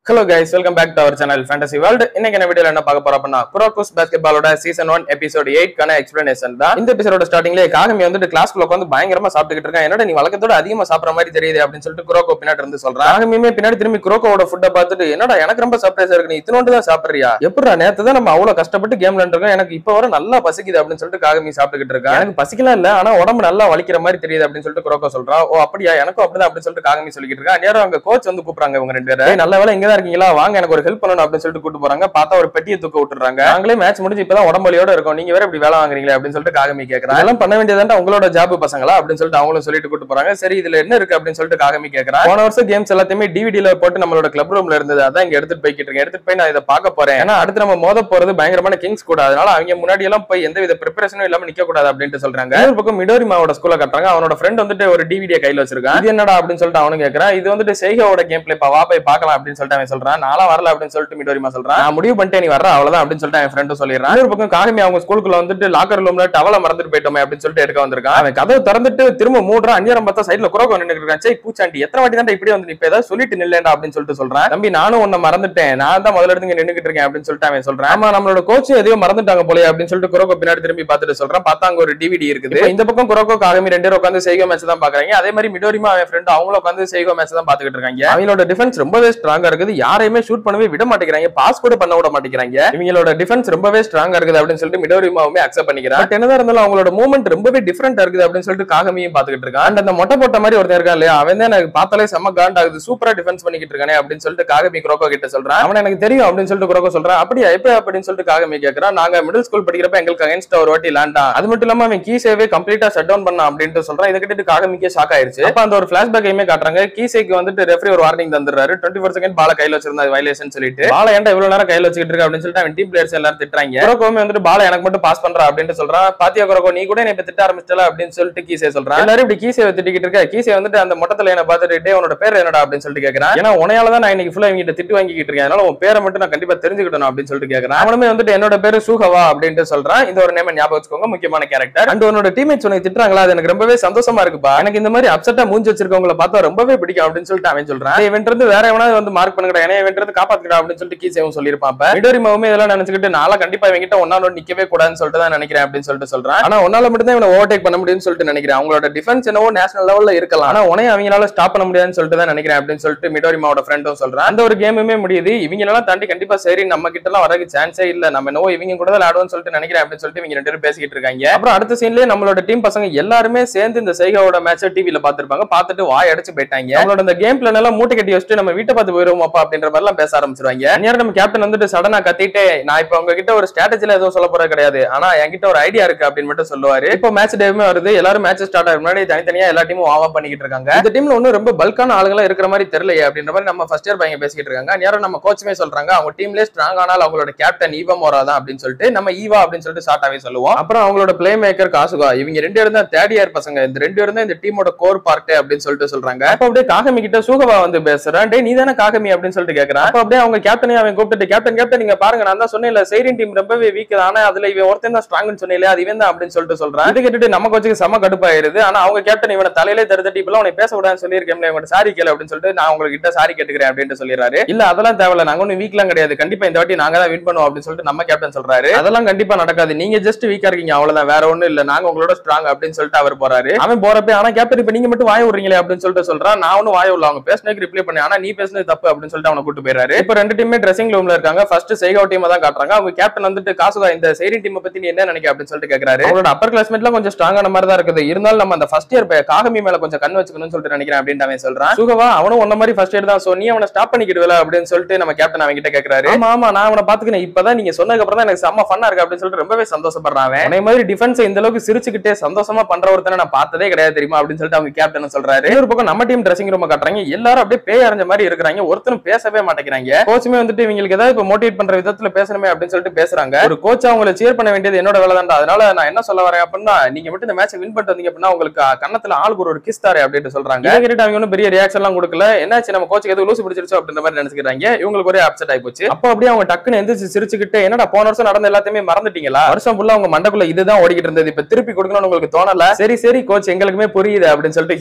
Hello guys, welcome back to our channel Fantasy World. இன்னைக்கு என்ன வீடியோல என்ன பார்க்க போறோம் அப்படினா குரோகோஸ் பாஸ்கெட்பாலோட சீசன் 1 எபிசோட் 8 கான எக்ஸ்பிளனேஷன் தான். இந்த எபிசோடோட ஸ்டார்டிங்ல காகமி வந்துட்டு கிளாஸ்க்குள்ள உட்கார்ந்து பயங்கரமா சாப்பிட்டுக்கிட்டு இருக்கான். என்னடா நீ வழக்கத்தோட அதிகமா சாப்பிடுற மாதிரி தெரியுது அப்படின்னு சொல்லிட்டு குரோகோ பின்னாடி இருந்து சொல்றான். காகமியுமே பின்னாடி திரும்பி குரோகோவோட ஃபுட்டை பார்த்துட்டு என்னடா எனக்கு ரொம்ப சர்ப்ரைஸா இருக்கு, நீ இத்தனோண்டு தான் சாப்பிடுறியா, எப்படிடா நேத்து தான் நம்ம அவ்வளவு கஷ்டப்பட்டு கேம் விளையாண்டுருக்கோம், எனக்கு இப்ப வர நல்லா பசிக்குது அப்படின்னு சொல்லிட்டு காகமி சாப்பிட்டுக்கிட்டு இருக்கா. எனக்கு பசிக்கலாம் இல்ல, ஆனா உடம்பு நல்லா வலிக்கிற மாதிரி தெரியுது அப்படின்னு சொல்லிட்டு குரோகோ சொல்றா. ஓ அப்படியா, எனக்கும் அப்படிதான் அப்படின்னு சொல்லிட்டு காகமி சொல்லிக்கிட்டு இருக்கா. நேரம் அங்க கோச் வந்து கூப்பிடுறாங்க இவங்க ரெண்டு பேரும். நல்ல வேலை இங்க தான் இருக்கீங்களா, வாங்க எனக்கு ஒரு ஹெல்ப் பண்ணணும் அப்படின்னு சொல்லிட்டு கூட்டு போறாங்க. பார்த்தா ஒரு பெட்டியை தூக்க விட்டுறாங்க. நாங்களே மேட்ச் முடிஞ்சு இப்பதான் உடம்பலியோட இருக்கோம், நீங்க வேற இப்படி வேலை வாங்குறீங்களே அப்படின்னு சொல்லிட்டு காகமி கேக்குறாங்க. அதெல்லாம் பண்ண வேண்டியதாண்டா உங்களோட ஜாப் பசங்களா அப்படின்னு சொல்லிட்டு அவங்களும் சொல்லிட்டு கூட்டு போறாங்க. சரி இதுல என்ன இருக்கு அப்படின்னு சொல்லிட்டு காகமி கேக்குறாங்க. போன வருஷம் கேம்ஸ் எல்லாத்தையுமே டிவிடில போட்டு நம்மளோட கிளப் ரூம்ல இருந்தது, அதான் இங்க எடுத்துட்டு போய்கிட்டு இருக்கேன். எடுத்துட்டு போய் நான் இதை பார்க்க போறேன். ஏன்னா அடுத்து நம்ம மோத போறது பயங்கரமான கிங்ஸ் கூட, அதனால அவங்க முன்னாடி எல்லாம் போய் எந்த வித ப்ரிப்பரேஷனும் இல்லாம நிக்க கூடாது அப்படின்னு சொல்றாங்க. ஒரு பக்கம் மிடோரிமாவோட ஸ்கூல்ல கட்டுறாங்க. அவனோட ஃப்ரெண்ட் வந்துட்டு ஒரு டிவிடியை கையில வச்சிருக்கான். இது என்னடா அப்படின்னு சொல்லிட்டு அவனு கேக்குறான். இது வந்துட்டு செய்கோட கேம் பிளே, வா போய் பார்க்கலாம் அப்படின்னு சொல்லிட்டு அவன் சொல்றான். நாளா வரல அப்படின்னு சொல்லிட்டு மிடோரிமா சொல்றான். நான் முடிவு பண்ணிட்டேன், நீ வர்ற அவ்வளவுதான் அப்படின்னு சொல்லிட்டு என் ஃப்ரெண்ட் சொல்லிடுறான். ஒரு பக்கம் காகமி அவங்க ஸ்கூலுக்குள்ள வந்துட்டு லாக்கர் ரூம்ல டவலை மறந்துட்டு போயிட்டோமே அப்படின்னு சொல்லிட்டு எடுக்க வந்திருக்கான். அவன் கதவு திறந்துட்டு திரும்ப மூடுறான். அந்நியரம் பார்த்தா சைடுல குரோகோ நின்னுட்டு இருக்கான். சே பூச்சாண்டி, எத்தனை வாட்டி தான் இப்படி வந்து இப்ப ஏதாவது சொல்லிட்டு நில்லேண்டா அப்படின்னு சொல்லிட்டு சொல்றான். தம்பி நானும் உன்னை மறந்துட்டேன், நான் தான் முதல்ல இருந்து நின்னுகிட்டு இருக்கேன் அப்படின்னு சொல்லிட்டு அவன் சொல்றான். ஆமா நம்மளோட கோச் எதையோ மறந்துட்டாங்க போல அப்படின்னு சொல்லிட்டு குரோகோ பின்னாடி திரும்பி பார்த்துட்டு சொல்றான். பார்த்தா அங்க ஒரு டிவிடி இருக்குது. இந்த பக்கம் குரோகோ காகமி ரெண்டு பேரும் உட்காந்து செய்கோ மேட்ச் தான் பாக்குறாங்க. அதே மாதிரி மிடோரிமா அவன் ஃப்ரெண்ட் அவங்களும் உட்காந்து செய்கோ மேட்ச் தான் பாத்துக்கிட்டு இருக்காங்க. அவங்களோட டிஃபென்ஸ் ரொம்பவே ஸ்ட்ராங்கா இருக்குது, யாரையுமே ஷூட் பண்ணவே விட மாட்டேங்கிறாங்க, பாஸ் கூட பண்ண விட மாட்டேங்கிறாங்க. இவங்களோட டிஃபென்ஸ் ரொம்பவே ஸ்ட்ராங்கா இருக்குது அப்படின்னு சொல்லிட்டு மிடோரிமாவுமே அக்செப்ட் பண்ணிக்கிறான். பட் என்னதான் இருந்தாலும் அவங்களோட மூவ்மெண்ட் ரொம்பவே டிஃபரெண்டா இருக்குது அப்படின்னு சொல்லிட்டு காகமியும் பாத்துக்கிட்டு இருக்கான். அண்ட் அந்த மொட்டை போட்ட மாதிரி ஒருத்தர் இருக்கான் இல்லையா, அவன் தான் எனக்கு பார்த்தாலே செம்ம காண்ட் ஆகுது, சூப்பரா டிஃபென்ஸ் பண்ணிக்கிட்டு இருக்கானே அப்படின்னு சொல்லிட்டு காகமி குரோகோ கிட்ட சொல்றான். அவன் எனக்கு தெரியும் அப்படின்னு சொல்லிட்டு குரோகோ சொல்றான். அப்படியா எப்ப அப்படின்னு சொல்லிட்டு காகமி கேக்குறான். நாங்க மிடில் ஸ்கூல் படிக்கிறப்ப எங்களுக்கு அகைன்ஸ்ட் ஒரு வாட்டி லேண்டா, அது மட்டும் இல்லாம அவன் கீசேவே கம்ப்ளீட்டா ஷட் டவுன் பண்ணான் அப்படின்னு சொல்றான். இதை கேட்டு காகமிக்கே ஷாக் ஆயிருச்சு. அப்ப அந்த ஒரு பிளாஷ்பேக்கையுமே காட்டுறாங்க. கீசேக்கு வந்துட்டு ரெஃபரி ஒரு வார்னிங் தந்துறாரு. 24 செகண்ட் பால கையில வச்சிருந்தா வயலேஷன் சொல்லிட்டு, பால ஏன்டா இவ்வளவு நேரம் கையில வச்சுக்கிட்டு இருக்க அப்படின்னு சொல்லிட்டு அவன் டீம் பிளேயர்ஸ் எல்லாரும் திட்டுறாங்க. குரோகோமே வந்துட்டு பால எனக்கு மட்டும் பாஸ் பண்றா அப்படின்னு சொல்றான். பாத்தியா குரோகோ, நீ கூட என்ன திட்ட ஆரம்பிச்சல அப்படின்னு சொல்லிட்டு கீசே சொல்றான். எல்லாரும் இப்படி கீசே திட்டிக்கிட்டு இருக்க. கீசே வந்துட்டு அந்த மொட்டத்துல என்ன பார்த்துட்டு உன்னோட பேர் என்னடா அப்படின்னு சொல்லிட்டு கேக்குறான். ஏன்னா உனையால தான் நான் இன்னைக்கு ஃபுல்லா இவங்க திட்டு வாங்கிக்கிட்டு இருக்கேன், அதனால உன் பேரை மட்டும் நான் கண்டிப்பா தெரிஞ்சுக்கிட்டணும் அப்படின்னு சொல்லிட்டு கேக்குறான். அவனுமே வந்துட்டு என்னோட பேரு சூகவா அப்படின்னு சொல்றான். இந்த ஒரு நேம் ஞாபகம் வச்சுக்கோங்க, முக்கியமான கேரக்டர். அண்ட் உன்னோட டீம்மேட்ஸ் உனக்கு திட்டுறாங்களா, அது எனக்கு ரொம்பவே சந்தோஷமா இருக்குப்பா, எனக்கு இந்த மாதிரி அப்செட்டா மூஞ்சி வச்சிருக்கவங்களை பார்த்தா ரொம்பவே பிடிக்கும் அப்படின்னு சொல்லிட்டு அவன் சொல்றான். இவன் இருந்து வேற எவனாவது வந்து மார்க் பண்ணுங்கடா, ஏன்னா இவன் இருந்து காப்பாத்துக்கடா அப்படின்னு சொல்லிட்டு கீசேவும் சொல்லியிருப்பான். மிடோரிமாவுமே இதெல்லாம் நினைச்சுக்கிட்டு நாளா கண்டிப்பா இவங்கிட்ட ஒன்னானோட நிக்கவே கூடாதுன்னு சொல்லிட்டு தான் நினைக்கிறேன் அப்படின்னு சொல்லிட்டு சொல்றான். ஆனா உன்னால மட்டும் தான் இவனை ஓவர்டேக் பண்ண முடியும்னு சொல்லிட்டு நினைக்கிறேன். அவங்களோட டிஃபென்ஸ் என்னவோ நேஷனல் லெவல்ல இருக்கலாம், ஆனா உனைய அவங்களால ஸ்டாப் பண்ண முடியாதுன்னு சொல்லிட்டு தான் நினைக்கிறேன் அப்படின்னு சொல்லிட்டு மிடோரிமாவோட ஃப்ரெண்டும் சொல்றான். அந்த ஒரு கேமுமே முடியுது. இவங்களெல்லாம் தாண்டி கண்டிப்பா சரி நம்ம கிட்ட எல்லாம் வரக்கு சான்ஸே இல்ல, நம்ம என்னவோ இவங்க கூட தான் ஆடுவோம்னு சொல்லிட்டு நினைக்கிறேன் அப்படின்னு சொல்லிட்டு இவங்க ரெண்டு பேரும் பேசிக்கிட்டு இருக்காங்க. அப்புறம் அடுத்த சீன்லயே நம்மளோட டீம் பசங்க எல்லாருமே சேர்ந்து இந்த செய்காவோட மேட்சை டிவில பாத்துருப்பாங்க. பார்த்துட்டு வாய் அடிச்சு போயிட்டாங்க. அவங்களோட அந்த கேம் பிளான் எல்லாம் மூட்டை கட்டி வச்சுட்டு நம்ம வீட்டை பார்த்து போயிருவோம் அப்பா அப்படின்ற மாதிரி எல்லாம் பேச ஆரம்பிச்சிருவாங்க. நேரம் நம்ம கேப்டன் வந்துட்டு சடனா கத்திட்டு, நான் இப்ப உங்ககிட்ட ஒரு ஸ்ட்ராட்டஜில எதுவும் சொல்ல போறது கிடையாது, ஆனா என்கிட்ட ஒரு ஐடியா இருக்கு அப்படின்னு மட்டும் சொல்லுவாரு. இப்போ மேட்ச் டேவுமே வருது, எல்லாரும் மேட்ச் ஸ்டார்ட் ஆகும் முன்னாடி தனித்தனியா எல்லா டீமும் வார்ம் அப் பண்ணிக்கிட்டு இருக்காங்க. இந்த டீம்ல ஒன்னும் ரொம்ப பல்கான ஆளுங்களா இருக்கிற மாதிரி தெரியலையே அப்படின்ற மாதிரி நம்ம ஃபர்ஸ்ட் இயர் பையன் பேசிக்கிட்டு இருக்காங்க. நேரம் நம்ம கோச்சுமே சொல்றாங்க அவங்க டீம்ல ஸ்ட்ராங் ஆனால் அவங்களோட கேப்டன் ஈவா மோரா தான் அப்படின்னு சொல்லிட்டு நம்ம ஈவா அப்படின்னு சொல்லிட்டு ஷார்ட்டாவே சொல்லுவோம். அப்புறம் அவங்களோட பிளே மேக்கர் காசுகா, இவங்க ரெண்டு பேரும் தான் தேர்ட் இயர் பசங்க, இந்த ரெண்டு பேரும் தான் இந்த டீமோட கோர் பார்ட் அப்படின்னு சொல்லிட்டு சொல்றாங்க. அப்ப அப்படியே காகமி கிட்ட சூகவா வந்து பேசுறான். டே நீ தானே காகமி அப்படின்னு சொல்லிட்டு கேக்குறான். அப்ப அப்படியே அவங்க கேப்டனே அவன் கூப்பிட்டு கேப்டன் கேப்டன் நீங்க பாருங்க, நான் தான் சொன்னேன்ல சைரன் டீம் ரொம்பவே வீக், ஆனா அதுல இவன் ஒருத்தன் தான் ஸ்ட்ராங்னு சொன்னேன், அது இவன் தான் அப்படின்னு சொல்லிட்டு சொல்றான். இது கேட்டுட்டு நம்ம கோச்சுக்கு செம கடுப்பாயிருது. ஆனா அவங்க கேப்டன் இவனை தலையிலே தருதட்டி இப்பெல்லாம் உனக்கு பேச விடாதுன்னு சொல்லியிருக்கேன், இவங்க சாரி கேளு அப்படின்னு சொல்லிட்டு நான் உங்ககிட்ட சாரி கேட்டுக்கிறேன் அப்படின்னு சொல்லிடுறாரு. இல்ல அதெல்லாம் தேவையில்ல, நாங்க ஒன்னும் வீக்லாம் கிடையாது, கண்டிப்பா இந்த வாட்டி நாங்க தான் வின் பண்ணுவோம் அப்படின்னு சொல்லிட்டு நம்ம கேப்டன் சொல்றாரு. அதெல்லாம் கண்டிப்பா நடக்காது, நீங்க ஜஸ்ட் வீக்கா இருக்கீங்க அவ்வளவுதான், வேற ஒண்ணும் இல்ல, நாங்க உங்களோட ஸ்ட்ராங் அப்படின்னு சொல்லிட்டு அவர் போறாரு. அவன் போறப்ப ஆனா கேப்டன் இப்ப நீங்க மட்டும் வாய விடுறீங்களே அப்படின்னு சொல்லிட்டு சொல்றான். நான் ஒன்னும் வாய விடல, அவங்க பேசினதுக்கு ரிப்ளை பண்ணி, ஆனா நீ பேசினது தப்பு அப்படின்னு சொல்லிட்டு அவனை கூட்டு போயிறாரு. இப்ப ரெண்டு டீமே ட்ரெஸ்ஸிங் ரூம்ல இருக்காங்க. ஃபர்ஸ்ட் செய்கோ டீம் தான் காட்டுறாங்க. அவங்க கேப்டன் வந்துட்டு காசுகா இந்த சைரன் டீம் பத்தி நீ என்ன நினைக்க அப்படின்னு சொல்லிட்டு கேக்குறாரு. அவங்களோட அப்பர் கிளாஸ்மேட்லாம் கொஞ்சம் ஸ்ட்ராங்கான மாதிரி தான் இருக்குது, இருந்தாலும் நம்ம அந்த ஃபர்ஸ்ட் இயர் காகமி மேல கொஞ்சம் கண் வச்சுக்கணும்னு சொல்லிட்டு நினைக்கிறேன் அப்படின்னு அவன் சொல்றான். சுகவா அவனும் ஒன்ன மாதிரி ஃபர்ஸ்ட் இயர் தான், சோ நீ அவனை ஸ்டாப் பண்ணிக்கிடுவல அப்படின்னு சொல்லிட்டு நம்ம கேப்டன் அவங்க கிட்ட கேக்குறாரு. ஆமா ஆமா நான் அவனை பாத்துக்கிறேன், இப்பதான் நீங்க சொன்னதுக்கு அப்புறம் தான் எனக்கு செம்ம ஃபன்னா இருக்கு அப்படின்னு சொல்லிட்டு ரொம்பவே சந்தோஷப்படுறான். அதே மாதிரி டிஃபென்ஸ் இந்த அளவுக்கு சிரிச்சுக்கிட்டே சந்தோஷமா பண்ற ஒருத்தனை நான் பார்த்ததே கிடையாது தெரியுமா அப்படின்னு சொல்லிட்டு அவங்க கேப்டன் சொல்றாரு. ஒரு பக்கம் நம்ம டீம் ட்ரெஸ்ஸிங் ரூம் காட்டுறாங்க. எல்லாரும் அப்படியே பேய் அரைஞ்ச மாதிரி இருக்கிறாங்க, ஒருத்தரும் பேசவே மாட்டேங்கிறாங்க. கோச்சுமே வந்துட்டு இவங்களுக்கு ஏதாவது இப்ப மோட்டிவேட் பண்ற விதத்துல பேசணுமே அப்படின்னு சொல்லிட்டு பேசுறாங்க. ஒரு கோச் அவங்களை சேர் பண்ண வேண்டியது என்னோட வேலை தான்டா, அதனால நான் என்ன சொல்ல வரேன் அப்படின்னா நீங்க மட்டும் இந்த மேட்ச் வின் பண்ணிட்டு வந்தீங்க அப்படின்னா உங்களுக்கு கண்ணத்துல ஆளுக்கு ஒரு கிஸ் தாரே அப்படின்னு சொல்றாங்க. இதை கேட்டு அவங்க ஒன்னும் பெரிய ரியாக்ஷன் எல்லாம் கொடுக்கல. என்னாச்சு நம்ம கோச்சுக்கு எதுவும் லூசு பிடிச்சிருச்சோ அப்படின்ற மாதிரி நினைச்சுக்கிறாங்க. இவங்களுக்கு ஒரே அப்செட் ஆகி போச்சு. அப்போ அப்படியே அவங்க டக்குன்னு எந்திரிச்சு சிரிச்சுக்கிட்டு என்னடா போன வருஷம் நடந்த எல்லாத்தையுமே மறந்துட்டீங்களா, வருஷம் ஃபுல்லா அவங்க மண்டக்குள்ள இதுதான் ஓடிக்கிட்டு இருந்தது, இப்ப திருப்பி கொடுக்கணும்னு உங்களுக்கு தோணல, சரி சரி கோச் எங்களுக்குமே புரியுது அப்படின்னு சொல்லிட்டு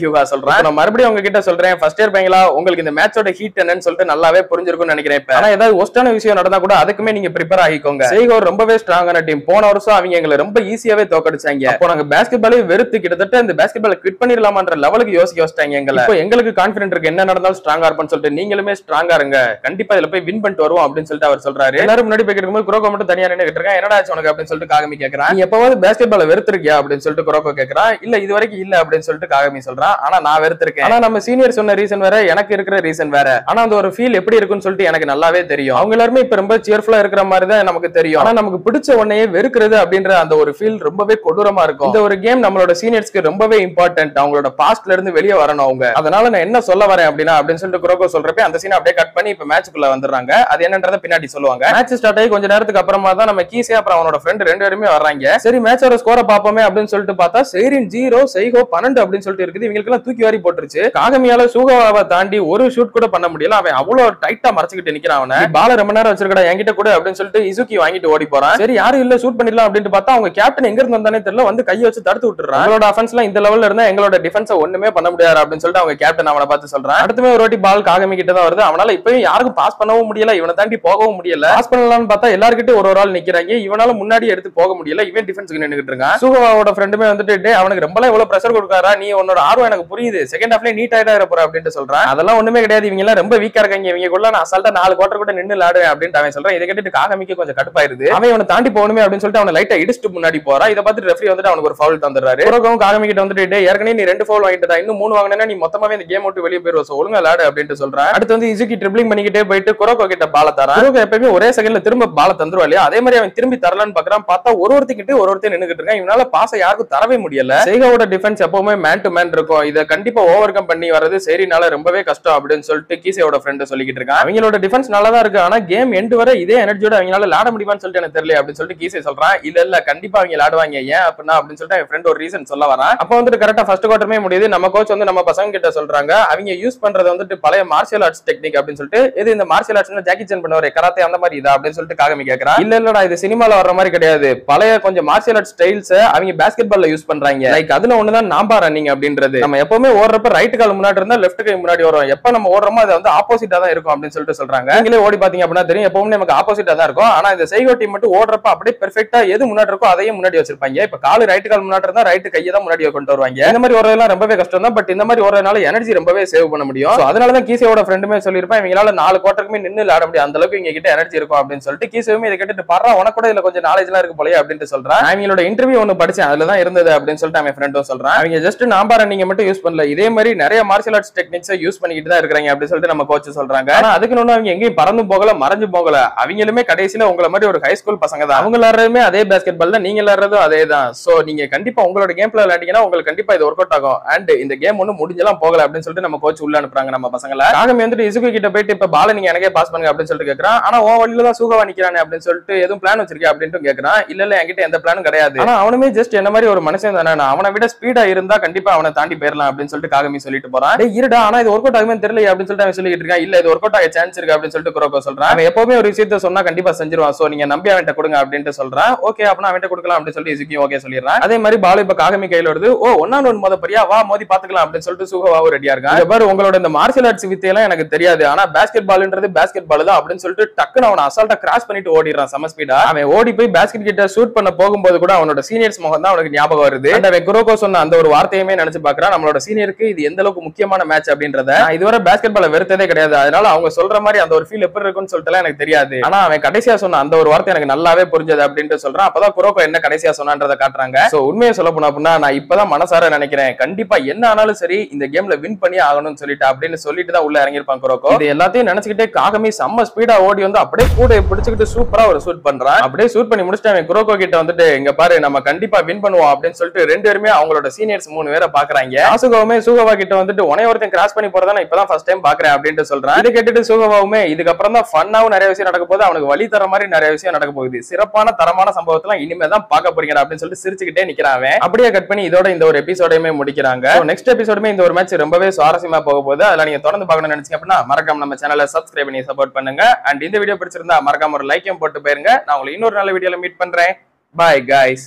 ஹியூகா சொல்றான். நான் மறுபடியும் அவங்க கிட்ட சொல்றேன், ஃபர்ஸ்ட் இயர் பையங்களா உங்களுக்கு இந்த மேட்சோட ஹீட் என்னன்னு சொல்லிட்டு நல்லாவே புரிஞ்சிருக்கும்னு நினைக்கிறேன். இப்ப ஆனா ஏதாவது ஒஸ்டான விஷயம் நடந்தா கூட அதுக்குமே நீங்க ப்ரிப்பேர் ஆகிக்கோங்க. செய்கோ ரொம்பவே ஸ்ட்ராங்கான டீம். போன வருஷம் அவங்க எங்களை ரொம்ப ஈஸியாவே தோக்கடிச்சாங்க. அப்போ நாங்க பாஸ்கெட்பாலே வெறுத்து கிட்டத்தட்ட இந்த பாஸ்கெட்பால் குவிட் பண்ணிடலாமான்ற லெவலுக்கு யோசிக்க வச்சிட்டாங்க எங்களை. இப்போ எங்களுக்கு கான்ஃபிடென்ட் இருக்கு, என்ன நடந்தாலும் ஸ்ட்ராங்கா இருப்பேன்னு சொல்லிட்டு நீங்களுமே ஸ்ட்ராங்கா இருங்க, கண்டிப்பா இதுல போய் வின் பண்ணிட்டு வருவோம் அப்படின்னு சொல்லிட்டு அவர் சொல்றாரு. எல்லாரும் முன்னாடி போய் கேட்கும்போது குரோக்கோ மட்டும் தனியா நின்னுட்டு இருக்கான். என்னடா ஆச்சு உனக்கு அப்படின்னு சொல்லிட்டு காகமி கேக்குறான். நீ எப்பவாவது பாஸ்கெட்பால் வெறுத்திருக்கியா அப்படின்னு சொல்லிட்டு குரோக்கோ கேக்குறான். இல்ல இது வரைக்கும் இல்ல அப்படின்னு சொல்லிட்டு காகமி சொல்றான். ஆனா நான் வெறுத்திருக்கேன். ஆனா நம்ம சீனியர் சொன்ன ரீசன் வேற, எனக்கு இருக்கிற ரீசன் வேற. ஆனா அந்த ஒரு ஃபீல் எப்படி இருக்குன்னு சொல்லிட்டு எனக்கு நல்லாவே தெரியும். அவங்க எல்லாருமே இப்ப ரொம்ப சியர்ஃபுல்லா இருக்கிற மாதிரி தான் நமக்கு தெரியும். ஆனா நமக்கு பிடிச்ச உடனே வெறுக்கிறது அப்படின்ற அந்த ஒரு ஃபீல் ரொம்பவே கொடூரமா இருக்கும். இந்த ஒரு கேம் நம்மளோட சீனியர்ஸ்க்கு ரொம்பவே இம்பார்ட்டன்ட். அவங்களோட பாஸ்ட்ல இருந்து வெளியே வரணும் அவங்க. அதனால நான் என்ன சொல்ல வரேன் அப்படின்னா அப்படின்னு சொல்லிட்டு குரோக்கோ சொல்றப்ப அந்த சீனை அப்படியே கட் பண்ணி இப்ப மேட்ச்க்குள்ள வந்துடுறாங்க. அது என்னன்றத பின்னாடி சொல்லுவாங்க. மேட்ச் ஸ்டார்ட் ஆகி கொஞ்ச நேரத்துக்கு அப்புறமா தான் நம்ம கீசே அப்புறம் அவனோட ஃப்ரெண்ட் ரெண்டு பேருமே வர்றாங்க. சரி மேட்சோட ஸ்கோரை பாப்போமே அப்படின்னு சொல்லிட்டு பார்த்தா செய்ரின் 0 செய்கோ 12 அப்படின்னு சொல்லிட்டு இருக்குது. இவங்களுக்கு எல்லாம் தூக்கி வாரி போட்டுருச்சு. காகமியால சூகாவை தாண்டி ஒரு ஷூட் கூட பண்ண முடியல. அவன் அவ்வளவு டைட்டா மறைச்சிக்கிட்டு நிக்கிறான். அவனை பால ரொம்ப நேரம் வச்சிருக்கடா என்கிட்ட கூட அப்படின்னு சொல்லிட்டு இசுகி வாங்கிட்டு ஓடி போறான். சரி யாரும் இல்ல ஷூட் பண்ணிடலாம் அப்படின்னு பார்த்தா அவங்க கேப்டன் எங்க இருந்து வந்தானே தெரியல, வந்து கையை வச்சு தடுத்து விட்டுறான். எங்களோட அஃபென்ஸ்ல இந்த லெவல்ல இருந்தா எங்களோட டிஃபென்ஸை ஒண்ணுமே பண்ண முடியாது அப்படின்னு சொல்லிட்டு அவங்க கேப்டன் அவனை பார்த்து சொல்றான். அடுத்துமே ஒரு வாட்டி பால் காகமி கிட்ட தான் வருது. அவனால இப்பயும் யாருக்கும் பாஸ் பண்ணவும் முடியல, இவனை தாண்டி போகவும் முடியல. பாஸ் பண்ணலாம்னு பார்த்தா எல்லார்கிட்ட ஒரு ஆள் நிக்கிறாங்க. இவனால முன்னாடி எடுத்து போக முடியல. இவன் டிஃபென்ஸ்க்கு நின்னுட்டு இருக்கான். சூகாவோட ஃப்ரெண்டுமே வந்துட்டு அவனுக்கு ரொம்ப எவ்வளவு பிரஷர் கொடுக்காரா, நீ உன்னோட ஆர்வம் எனக்கு புரியுது, செகண்ட் ஹாஃப்ல நீட் ஆயிட்டா இருப்ப அப்படின்னு சொல்றான். அதெல்லாம் ஒண்ணுமே கிடையாது, இவங்க எல்லாம் ரொம்ப வீக்கா இருக்காங்க, இவங்க கூட நான் அசால்ட்டா 4 குவார்டர் கூட நின்னு விளையாடுவேன் அப்படின்னு அவன் சொல்றான். இதை கேட்டுட்டு காகமிக்கு கொஞ்சம் கடுப்பாயிருது. அவன் இவனை தாண்டி போகணுமே அப்படின்னு சொல்லிட்டு அவனை லைட்டா இடிச்சுட்டு முன்னாடி போறான். இதை பார்த்து ரெஃப்ரி வந்துட்டு அவனுக்கு ஒரு ஃபவுல் தந்துடுறாரு. குரோக்கோவும் காகமி கிட்ட வந்துட்டு ஏற்கனவே நீ 2 ஃபவுல் வாங்கிட்டா, இன்னும் 3 வாங்கினா நீ மொத்தமாவே இந்த கேம் விட்டு வெளியே போயிருவ, ஒழுங்கா விளையாடு அப்படின்னு சொல்றான். அடுத்து வந்து இசுகி ட்ரிப்ளிங் பண்ணிக்கிட்டே போயிட்டு குரோக்கோ கிட்ட பால தரான். குரோக்கோ எப்பவுமே ஒரே செகண்ட்ல திரும்ப பால தந்துருவா இல்லையா, அதே மாதிரி அவன் திரும்பி தரலான்னு பாக்குறான். பார்த்தா ஒருத்தர் நின்னுகிட்டு இருக்கான். இவனால பாச யாருக்கும் தரவே முடியல. செய்கோவோட டிஃபென்ஸ் எப்பவுமே மேன் டு மேன் இருக்கும். இதை கண்டிப்பா ஓவர் கம் பண்ணி வரது சரினால ரொம்பவே கஷ்டம் அப்படின்னு சொல்லிட்டு கீசேவோட ஃப்ரெண்ட் சொல்லிக்கிட்டு இருக்கான். அவங்களோட டிஃபென்ஸ் நல்லா தான் இருக்கு, ஆனா கேம் எண்ட் வரை இதே எனர்ஜியோட அவங்களால விளையாட முடியுமான்னு சொல்லிட்டு எனக்கு தெரியல அப்படின்னு சொல்லிட்டு கீசே சொல்றான். இல்ல கண்டிப்பா அவங்க விளையாடுவாங்க, ஏன் அப்படின்னா அப்படின்னு சொல்லிட்டு என் ஃப்ரெண்ட் ஒரு ரீசன் சொல்ல வரான். அப்போ வந்துட்டு கரெக்டா ஃபர்ஸ்ட் குவார்டருமே முடியுது. நம்ம கோச் வந்து நம்ம பசங்க கிட்ட சொல்றாங்க அவங்க யூஸ் பண்றது வந்துட்டு பழைய மார்ஷியல் ஆர்ட்ஸ் டெக்னிக் அப்படின்னு சொல்லிட்டு, இது இந்த மார்ஷியல் ஆர்ட்ஸ் ஜாக்கி சான் பண்ணுவாரு கராத்தே அந்த மாதிரி இதா அப்படின்னு சொல்லிட்டு காகமி கேக்குறான். இல்லடா இது சினிமால வர்ற மாதிரி கிடையாது, பழைய கொஞ்சம் மார்ஷியல் ஆர்ட்ஸ் ஸ்டைல்ஸ் அவங்க பாஸ்கெட் பால்ல யூஸ் பண்றாங்க. லைக் அதுல ஒண்ணுதான் நாம்பா ரன்னிங் அப்படின்றது. நம்ம எப்பவுமே ஓடுறப்ப ரைட் கால் முன்னாடி இருந்தா லெஃப்ட் கை முன்னாடி வரும், எப்ப நம்ம ஓடுறோமோ அது வந்து ஆப்போசிட்டா தான் இருக்கும் அப்படின்னு சொல்லிட்டு சொல்றாங்க. நீங்களே ஓடி பாத்தீங்க அப்படின்னா தெரியும், எப்பவுமே நமக்கு ஆப்போசிட்டா தான் இருக்கும். ஆனா இந்த செய்கோ டீம் மட்டும் ஓடுறப்ப அப்படியே பெர்ஃபெக்ட்டா எது முன்னாடி இருக்கோ அதையும் முன்னாடி வச்சிருப்பாங்க. இப்ப கால் ரைட் கால் முன்னாடி இருந்தா ரைட் கையை தான் முன்னாடி கொண்டு வருவாங்க. இந்த மாதிரி ஓடுறதெல்லாம் ரொம்பவே கஷ்டம் தான், பட் இந்த மாதிரி ஓடுறதுனால எனர்ஜி ரொம்பவே சேவ் பண்ண முடியும். அதனாலதான் கீசேவோட ஃப்ரெண்டுமே சொல்லிருப்பேன் இவங்களால 4 குவார்டருக்குமே நின்னு விளையாட முடியும், அந்த அளவுக்கு இங்க கிட்ட எனர்ஜி இருக்கும் அப்படின்னு சொல்லிட்டு கீசேவுமே இதை கேட்டுட்டு பாரு உனக்கு கூட இதுல கொஞ்சம் நாலேஜ் எல்லாம் இருக்கு போலயே அப்படின்னு சொல்றான். அவங்களோட இன்டர்வியூ ஒன்னு படிச்சேன், அதுலதான் இருந்தது அப்படின்னு சொல்லிட்டு அவன் ஃப்ரெண்டும் சொல்றான். அவங்க ஜஸ்ட் நாம்பா ரன்னிங் மட்டும் யூஸ் பண்ணல, இதே மாதிரி நிறைய மார்ஷியல் ஆர்ட்ஸ் டெக்னிக்ஸ் யூஸ் பண்ணிக்கிட்டு தான் இருக்காங்க அப்படின்னு சொல்லிட்டு நம்ம கோச் சொல்றாங்க. ஆனா அதுக்கு ஒண்ணு அவங்க எங்கேயும் பறந்து போகல மறைஞ்சு போகல, அவங்களுமே கடைசியில உங்களை மாதிரி ஒரு ஹை ஸ்கூல் பசங்க தான். அவங்க விளையாடுறதுமே அதே பாஸ்கெட் பால் தான், நீங்க விளையாடுறதும் அதே தான். சோ நீங்க கண்டிப்பா உங்களோட கேம் பிளே விளையாட்டீங்கன்னா உங்களுக்கு கண்டிப்பா இது ஒர்க் அவுட் ஆகும். அண்ட் இந்த கேம் ஒண்ணு முடிஞ்சலாம் போகல அப்படின்னு சொல்லிட்டு நம்ம கோச் உள்ள அனுப்புறாங்க நம்ம பசங்களை. காகமி வந்துட்டு இசுகி கிட்ட போயிட்டு இப்ப பால நீங்க எனக்கே பாஸ் பண்ணுங்க அப்படின்னு சொல்லிட்டு கேக்குறான். ஆனா உன் வழியில தான் சூகாவா நிக்கிறானே அப்படின்னு சொல்லிட்டு எதுவும் பிளான் வச்சிருக்கேன் அப்படின்னு கேக்குறான். இல்ல என்கிட்ட எந்த பிளானும் கிடையாது, ஆனா அவனுமே ஜஸ்ட் என்ன மாதிரி ஒரு மனுஷன் தானே, அவனை விட ஸ்பீடா இருந்தா கண்டிப்பா அவனை தாண்டி போயிடலாம் அப்படின்னு சொல்லிட்டு காகமி சொல்லிட்டு போறான். இருடா ஆனா இது ஒர்க் அவுட் ஆகுமே தெரியல அப்படின்னு சொல்லிட்டு அவன் சொல்லிட்டு இருக்கான். இல்ல இது ஒர்க் அவுட் ஆக சான்ஸ் இருக்கு அப்படின்னு சொல்லிட்டு குரோக்கோ சொல்றான். அவன் எப்பவுமே ஒரு விஷயத்த சொன்னா கண்டிப்பா செஞ்சிருவான், சோ நீங்க நம்பி அவன்கிட்ட கொடுங்க அப்படின்னு சொல்றான். ஓகே அப்பனா அவன்கிட்ட கொடுக்கலாம் அப்படின்னு சொல்லிட்டு இசுகி ஓகே சொல்லிடுறான். அதே மாதிரி பால் இப்ப காகமி கையில வருது. ஓ 1-on-1 மோத போறியா, வா மோதி பாத்துக்கலாம் அப்படின்னு சொல்லிட்டு சுகவாவும் ரெடியா இருக்கான். பாரு உங்களோட இந்த மார்ஷியல் ஆர்ட்ஸ் வித்தையெல்லாம் எனக்கு தெரியாது, ஆனா பாஸ்கெட் பால்ன்றது பாஸ்கெட் பால் தான் அப்படின்னு சொல்லிட்டு டக்குன்னு அவனை அசால்ட்டா கிராஸ் பண்ணிட்டு ஓடிடுறான் சம ஸ்பீடா. அவன் ஓடி போய் பாஸ்கெட் கிட்ட ஷூட் பண்ண போகும்போது கூட அவனோட சீனியர்ஸ் முகம் தான் அவனுக்கு ஞாபகம் வருது. அவன் குரோக்கோ சொன்ன அந்த ஒரு வார்த்தையுமே நினைச்சு பாக்குறான், நம்மளோட சீனியருக்கு இது எந்த அளவுக்கு முக்கியமான மேட்ச் அப்படின்றத. இதுவரை பாஸ்கெட் பால் வெறுத்ததே கிடையாது, அதனால அவங்க சொல்ற மாதிரி அந்த ஒரு ஃபீல் எப்படி இருக்குன்னு சொல்லிட்டு எனக்கு தெரியாது, ஆனா அவன் கடைசியா சொன்ன அந்த ஒரு வார்த்தை எனக்கு நல்லாவே புரிஞ்சது அப்படின்ட்டு சொல்றான். அப்பதான் குரோக்கோ என்ன கடைசியா சொன்னான்றதை காட்டுறாங்க. சோ உண்மையை சொல்ல போனா அப்படின்னா நான் இப்பதான் மனசார நினைக்கிறேன் கண்டிப்பா என்ன ஆனாலும் சரி இந்த கேம்ல வின் பண்ணி ஆகணும்னு சொல்லிட்டு அப்படின்னு சொல்லிட்டு தான் உள்ள இறங்கிருப்பான் குரோக்கோ. இது எல்லாத்தையும் நினைச்சுக்கிட்டே காகமி செம்ம ஸ்பீடா ஓடி வந்து அப்படியே கூட பிடிச்சுக்கிட்டு சூப்பரா ஒரு ஷூட் பண்றான். அப்படியே ஷூட் பண்ணி முடிச்சுட்டு அவன் குரோக்கோ கிட்ட வந்துட்டு இங்க பாரு நம்ம கண்டிப்பா வின் பண்ணுவோம் அப்படின்னு சொல்லிட்டு 2 பேருமே அவங்களோட சீனியர்ஸ் 3 பேரை பாக்குறாங்க. ஆசுகாவுமே சூகவா கிட்ட வந்துட்டு உனைய ஒருத்தன் கிராஸ் பண்ணி போறதா நான் இப்பதான் ஃபர்ஸ்ட் டைம் பாக்குறேன் அப்படின்னு சொல்றான். இதை கேட்டுட்டு சூகவாவுமே இதுக்கப்புறம் தான் ஃபன்னாவும் நிறைய விஷயம் நடக்க போகுது, அவனுக்கு வழி தர மாதிரி நிறைய விஷயம் நடக்க போகுது, சிறப்பான தரமான சம்பவத்தெல்லாம் இனிமே தான் பார்க்க போறீங்க அப்படின்னு சொல்லிட்டு சிரிச்சுக்கிட்டே நிக்கிறான். அப்படியே கட் பண்ணி இதோட இந்த ஒரு எபிசோடையுமே முடிக்கிறாங்க. நெக்ஸ்ட் எபிசோடுமே இந்த ஒரு மேட்ச் ரொம்பவே சுவாரஸ்யமா போக போகுது, அதெல்லாம் நீங்க தொடர்ந்து பார்க்கணும்னு நினைச்சீங்க அப்படின்னா மறக்காம நம்ம சேனலை சப்ஸ்கிரைப் பண்ணி சப்போர்ட் பண்ணுங்க. அண்ட் இந்த வீடியோ பிடிச்சிருந்தா மறக்காம ஒரு லைக்கையும் போட்டு போயிருங்க. நான் உங்களை இன்னொரு நல்ல வீடியோல மீட் பண்றேன். Bye guys.